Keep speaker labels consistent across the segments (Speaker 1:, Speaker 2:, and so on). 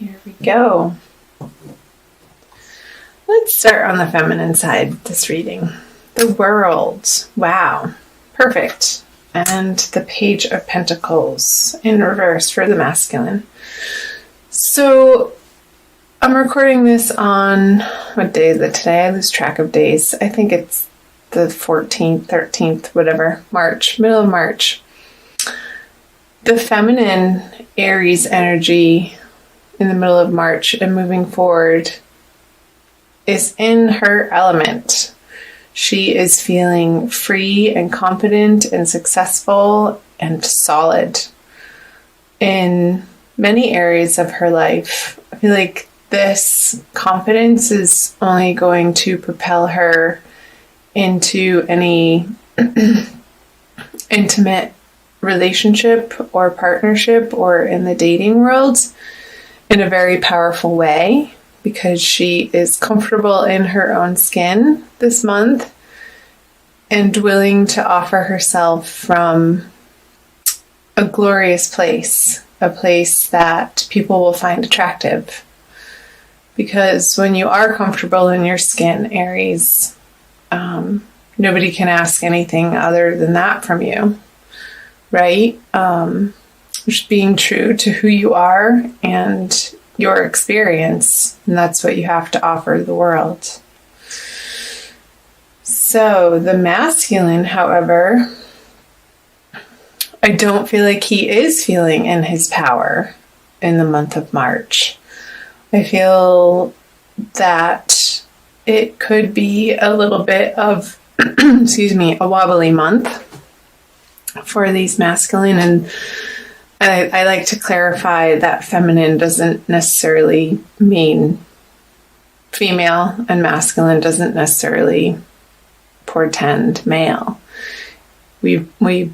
Speaker 1: Here we go. Let's start on the feminine side, this reading. The World. Wow. Perfect. And the Page of Pentacles in reverse for the masculine. So I'm recording this on, what day is it today? I lose track of days. I think it's the 14th, 13th, whatever, March, middle of March. The feminine Aries energy in the middle of March and moving forward is in her element. She is feeling free and confident and successful and solid in many areas of her life. I feel like this confidence is only going to propel her into any intimate relationship or partnership or in the dating world in a very powerful way, because she is comfortable in her own skin this month and willing to offer herself from a glorious place, a place that people will find attractive. Because when you are comfortable in your skin, Aries, nobody can ask anything other than that from you, right? Just being true to who you are and your experience, and that's what you have to offer the world. So the masculine, however, I don't feel like he is feeling in his power in the month of March. I feel that it could be a little bit of, a wobbly month for these masculine, and I like to clarify that feminine doesn't necessarily mean female, and masculine doesn't necessarily portend male. We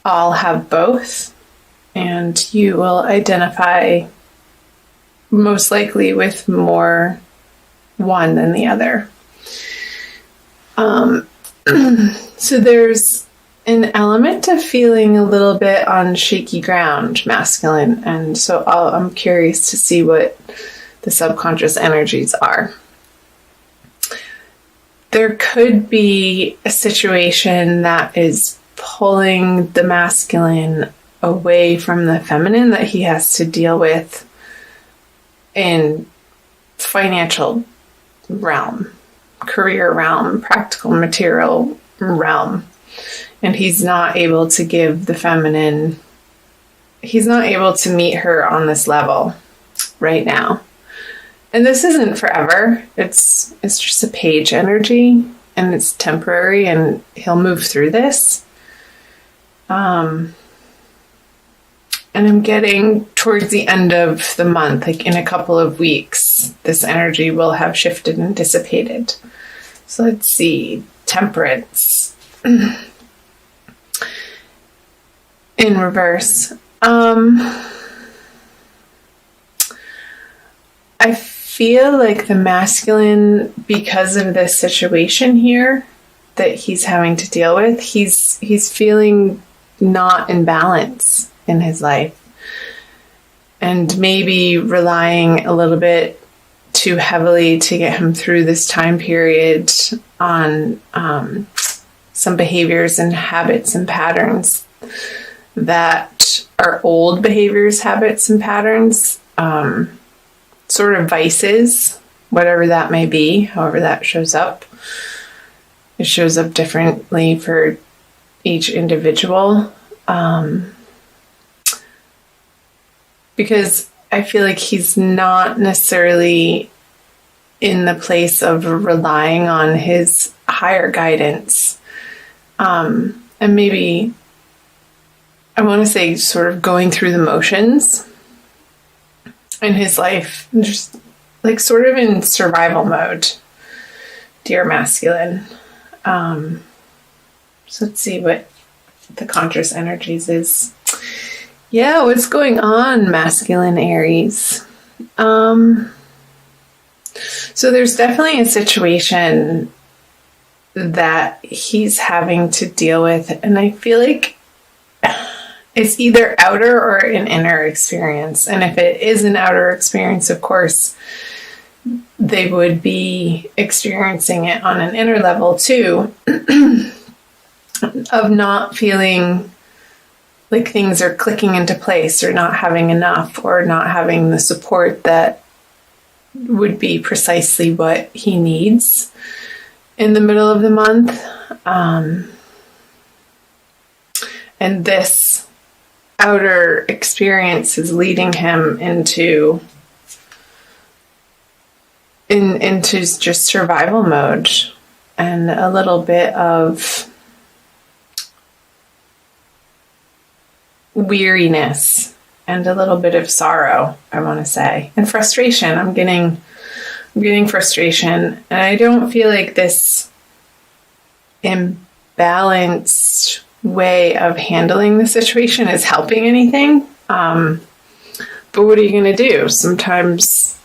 Speaker 1: all have both, and you will identify most likely with more one than the other. So there's an element of feeling a little bit on shaky ground, masculine, and so I'm curious to see what the subconscious energies are. There could be a situation that is pulling the masculine away from the feminine that he has to deal with in financial realm, career realm, practical material realm. And he's not able to give the feminine, he's not able to meet her on this level right now. And this isn't forever. It's just a page energy, and it's temporary, and he'll move through this. And I'm getting towards the end of the month, like in a couple of weeks, this energy will have shifted and dissipated. So let's see, Temperance. In reverse. I feel like the masculine, because of this situation here that he's having to deal with, he's feeling not in balance in his life, and maybe relying a little bit too heavily to get him through this time period on some behaviors and habits and patterns that are old behaviors, habits, and patterns, sort of vices, whatever that may be, however that shows up. It shows up differently for each individual. Because I feel like he's not necessarily in the place of relying on his higher guidance. And maybe, I want to say, sort of going through the motions in his life, just like sort of in survival mode, dear masculine. So let's see what the conscious energies is. Yeah, what's going on, masculine Aries? So there's definitely a situation that he's having to deal with, and I feel like it's either outer or an inner experience. And if it is an outer experience, of course, they would be experiencing it on an inner level too, of not feeling like things are clicking into place, or not having enough, or not having the support that would be precisely what he needs in the middle of the month. And this outer experience is leading him into just survival mode, and a little bit of weariness and a little bit of sorrow, I want to say, and frustration. I'm getting frustration, and I don't feel like this imbalanced way of handling the situation is helping anything. But what are you going to do? Sometimes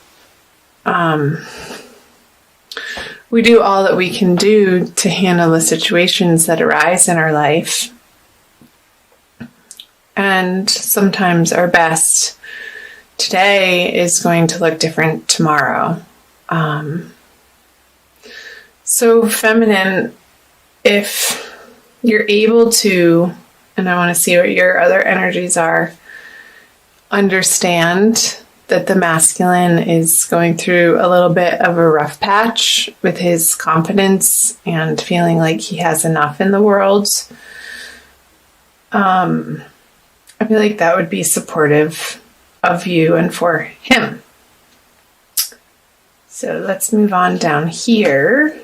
Speaker 1: we do all that we can do to handle the situations that arise in our life. And sometimes our best today is going to look different tomorrow. So feminine, if you're able to, and I want to see what your other energies are, understand that the masculine is going through a little bit of a rough patch with his confidence and feeling like he has enough in the world. I feel like that would be supportive of you and for him. So let's move on down here.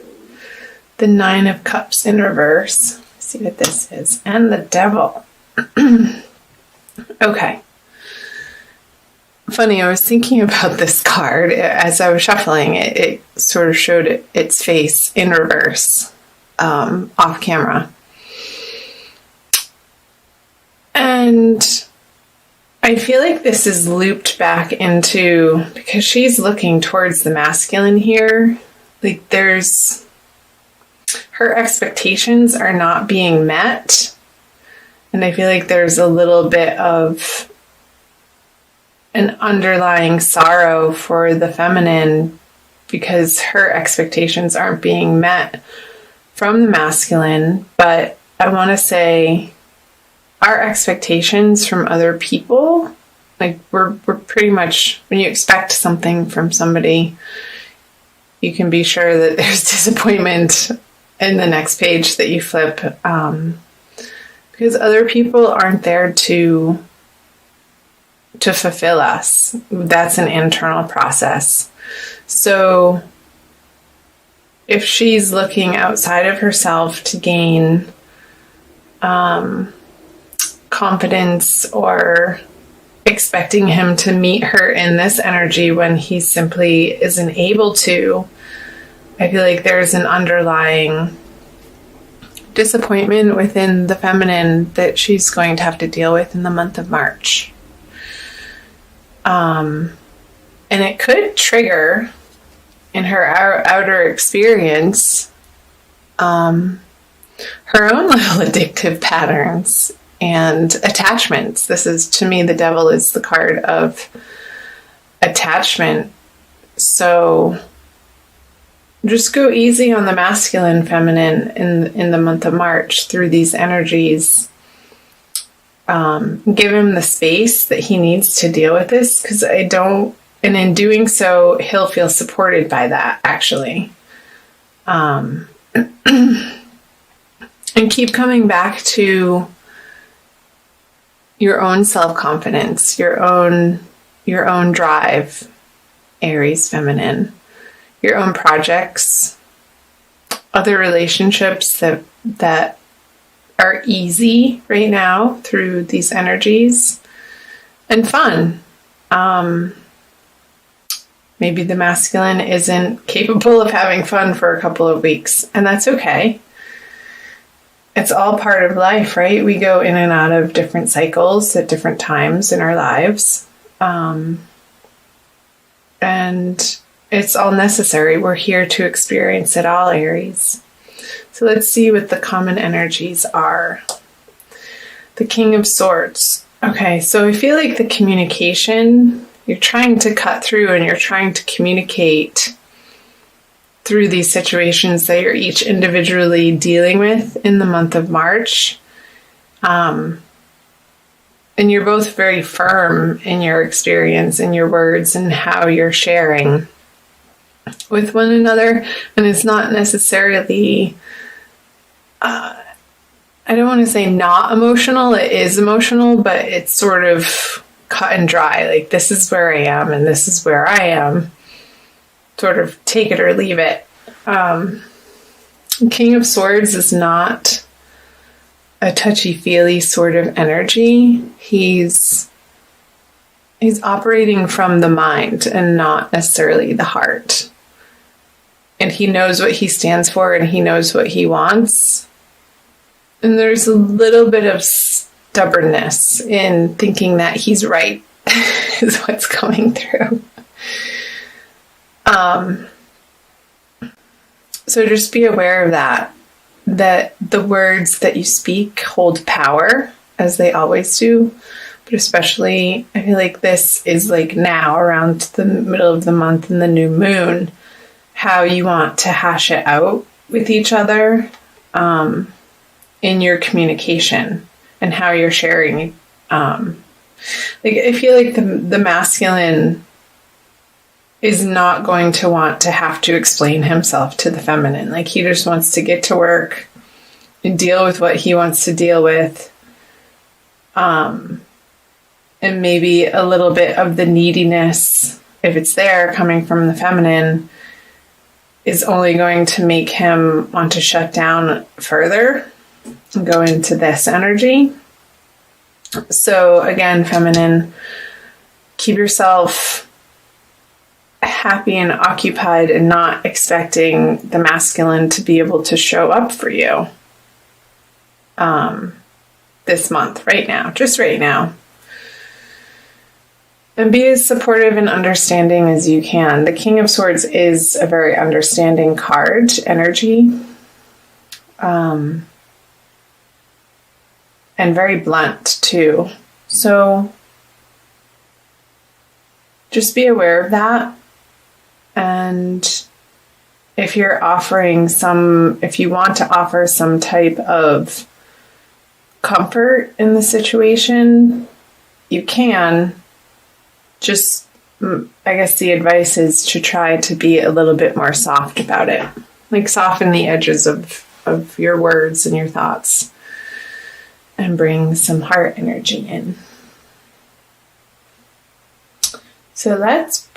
Speaker 1: The 9 of Cups in reverse. Let's see what this is. And the Devil. Okay. Funny, I was thinking about this card as I was shuffling it. It sort of showed its face in reverse, off camera. And I feel like this is looped back into, because she's looking towards the masculine here, like her expectations are not being met. And I feel like there's a little bit of an underlying sorrow for the feminine because her expectations aren't being met from the masculine. But I want to say our expectations from other people, like we're pretty much, when you expect something from somebody, you can be sure that there's disappointment in the next page that you flip, because other people aren't there to fulfill us. That's an internal process. So if she's looking outside of herself to gain confidence, or expecting him to meet her in this energy when he simply isn't able to, I feel like there's an underlying disappointment within the feminine that she's going to have to deal with in the month of March. And it could trigger in her outer experience her own little addictive patterns and attachments. This is, to me, the Devil is the card of attachment. So just go easy on the masculine, feminine in the month of March through these energies. Give him the space that he needs to deal with this, because and in doing so, he'll feel supported by that, actually. And keep coming back to your own self-confidence, your own drive, Aries feminine, your own projects, other relationships that are easy right now through these energies, and fun. Maybe the masculine isn't capable of having fun for a couple of weeks, and that's okay. It's all part of life, right? We go in and out of different cycles at different times in our lives. And it's all necessary. We're here to experience it all, Aries. So let's see what the common energies are. The King of Swords. Okay, so I feel like the communication, you're trying to cut through and you're trying to communicate through these situations that you're each individually dealing with in the month of March. And you're both very firm in your experience and your words and how you're sharing with one another. And it's not necessarily, I don't want to say not emotional. It is emotional, but it's sort of cut and dry. Like, this is where I am and this is where I am. Sort of take it or leave it. King of Swords is not a touchy-feely sort of energy. He's operating from the mind and not necessarily the heart. And he knows what he stands for and he knows what he wants. And there's a little bit of stubbornness in thinking that he's right is what's coming through. So just be aware of that the words that you speak hold power, as they always do. But especially, I feel like this is like now around the middle of the month and the new moon, how you want to hash it out with each other in your communication and how you're sharing. Like, I feel like the masculine is not going to want to have to explain himself to the feminine. Like, he just wants to get to work and deal with what he wants to deal with. And maybe a little bit of the neediness, if it's there, coming from the feminine, is only going to make him want to shut down further and go into this energy. So again, feminine, keep yourself happy and occupied and not expecting the masculine to be able to show up for you this month, right now, just right now. And be as supportive and understanding as you can. The King of Swords is a very understanding card energy. And very blunt too. So just be aware of that. And if you want to offer some type of comfort in the situation, you can. Just, I guess the advice is to try to be a little bit more soft about it. Like, soften the edges of your words and your thoughts. And bring some heart energy in. So let's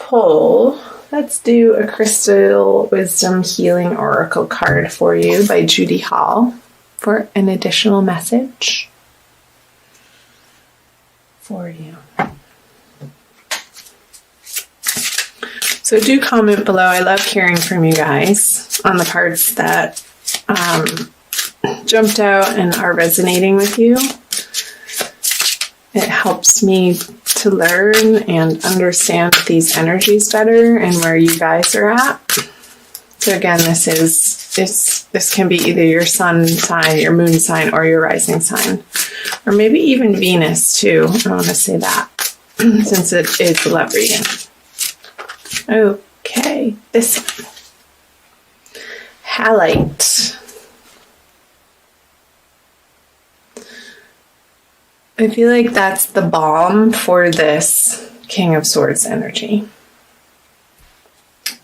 Speaker 1: do a Crystal Wisdom Healing Oracle card for you by Judy Hall for an additional message for you. So do comment below. I love hearing from you guys on the cards that jumped out and are resonating with you. It helps me to learn and understand these energies better and where you guys are at. So again, this can be either your sun sign, your moon sign, or your rising sign, or maybe even Venus too. I want to say that since it is a love reading. Okay, this one. Halite. I feel like that's the balm for this King of Swords energy.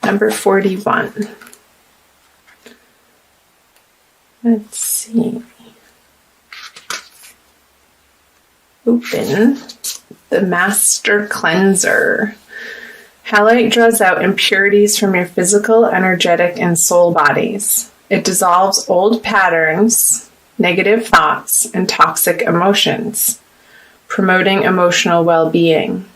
Speaker 1: Number 41. Let's see. Open the Master Cleanser. Halite draws out impurities from your physical, energetic, and soul bodies. It dissolves old patterns, negative thoughts, and toxic emotions, promoting emotional well-being.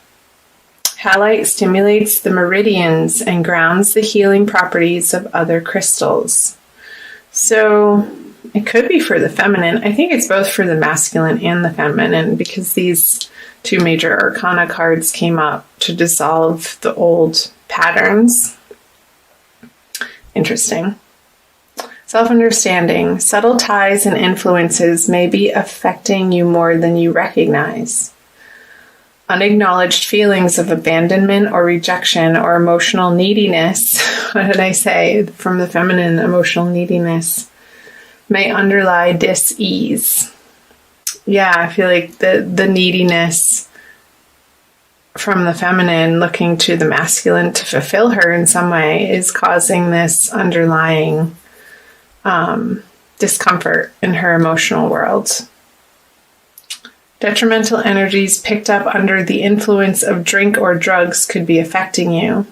Speaker 1: Halite stimulates the meridians and grounds the healing properties of other crystals. So it could be for the feminine. I think it's both for the masculine and the feminine, because these two major arcana cards came up to dissolve the old patterns. Interesting. Self-understanding. Subtle ties and influences may be affecting you more than you recognize. Unacknowledged feelings of abandonment or rejection or emotional neediness, what did I say from the feminine, emotional neediness, may underlie dis-ease. Yeah, I feel like the neediness from the feminine looking to the masculine to fulfill her in some way is causing this underlying discomfort in her emotional world. Detrimental energies picked up under the influence of drink or drugs could be affecting you,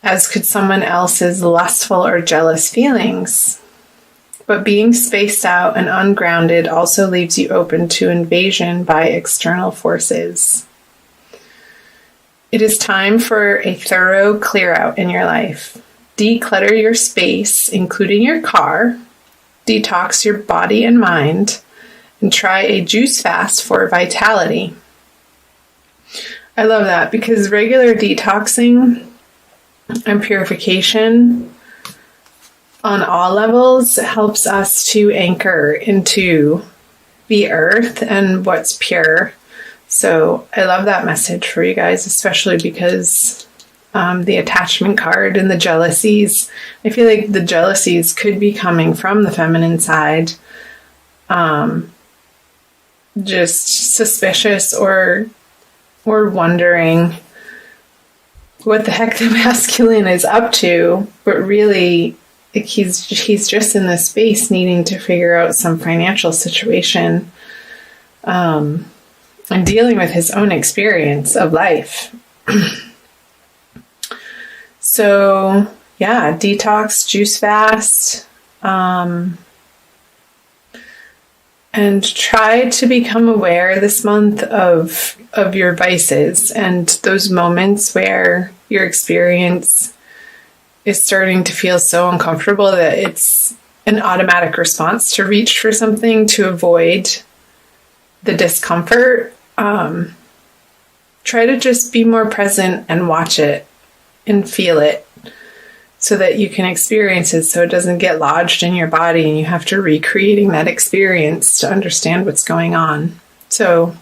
Speaker 1: as could someone else's lustful or jealous feelings. But being spaced out and ungrounded also leaves you open to invasion by external forces. It is time for a thorough clear out in your life. Declutter your space, including your car, detox your body and mind, and try a juice fast for vitality. I love that because regular detoxing and purification on all levels helps us to anchor into the earth and what's pure. So I love that message for you guys, especially because the attachment card and the jealousies, I feel like the jealousies could be coming from the feminine side. Just suspicious or wondering what the heck the masculine is up to, but really he's just in this space needing to figure out some financial situation and dealing with his own experience of life. So yeah, detox, juice fast, and try to become aware this month of your vices and those moments where your experience is starting to feel so uncomfortable that it's an automatic response to reach for something to avoid the discomfort. Try to just be more present and watch it and feel it so that you can experience it so it doesn't get lodged in your body and you have to recreating that experience to understand what's going on. So